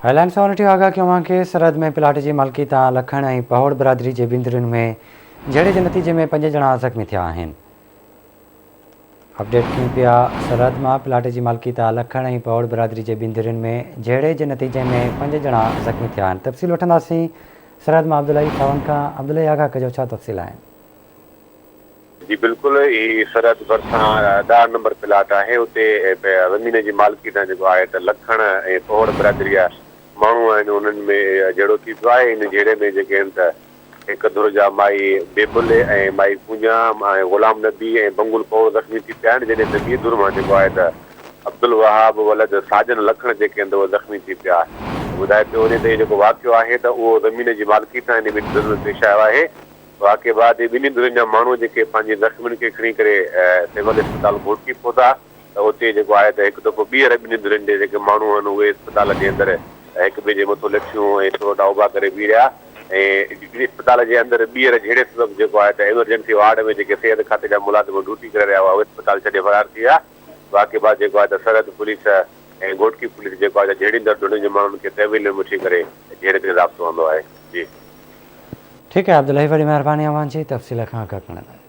Headlines वठी आगाह कयूं कि सरहद में प्लाट की मालिकी तां लखण ऐं पहोड़ बिरादरी के बिंदरियुनि में झेड़े के नतीजे में 5 ॼणा ज़ख़्मी थिया आहिनि। अपडेट कयूं पिया सरहद में प्लाट की मालिकी तां लखण ऐं पहोड़ बिरादरी के बिंदरियुनि में झेड़े के नतीजे में 5 ॼणा ज़ख़्मी थिया आहिनि। तफ़सील वठंदासीं सरहद में अब्दुल्लाही सावन का। अब्दुल्लाही आगाह कजो, छा तफ़सील आहिनि? जी बिल्कुल, ये सरहद भरसां 10 नंबर प्लाट है, उते ज़मीन की मालिकी तां जेको आहे त लखण ऐं पहोड़ बिरादरी जा माण्हू आहिनि। उन्हनि में जहिड़ो थी पियो आहे, इन जहिड़े में जेके आहिनि त हिकु धुर माई बेबुल ऐं माई पूंजा ग़ुलाम नबी ऐं बंगुल पहोड़ ज़ख़्मी थी पिया आहिनि। जॾहिं त ॿी धुर मां जेको आहे त अब्दुल वहाब वलद साजन लखण जेके आहिनि उहे ज़ख़्मी थी पिया। ॿुधाए पियो वञे त इहो जेको वाक़ियो आहे त उहो ज़मीन जी मालिकी तां इन ॿिनि धुरनि में पेश आयो आहे। वाक़े बाद ॿिन्ही धुरनि जा माण्हू जेके पंहिंजे ज़ख़्मियुनि खे खणी करे सिविल अस्पताल घोटकी पहुता, त उते जेको आहे त हिकु दफ़ो ॿीहर ॿिन्ही धुरनि जे जेके माण्हू आहिनि उहे अस्पताल जे अंदरि हिक ॿिए जे मथां लठियूं ऐं थोरा उभा करे बीह रहिया। ऐं अस्पताल जे अंदरि ॿीहर जहिड़े सबबु जेको आहे त एमरजेंसी वार्ड में जेके सिहत खाते जा मुलाज़िम ड्यूटी करे रहिया हुआ उहे अस्पताल छॾे फरार थी विया। वाक़े बाद जेको आहे त सरहद पुलिस ऐं घोटकी पुलिस जेको आहे जहिड़ींदड़ धुरनि जे माण्हुनि खे तहवील में वठी करे जहिड़े ते राब्तो हूंदो आहे। जी ठीक है अब्दुल्लाही, बड़ी मेहरबानी अवां जी तफ़सील खां आगाह करण लाइ।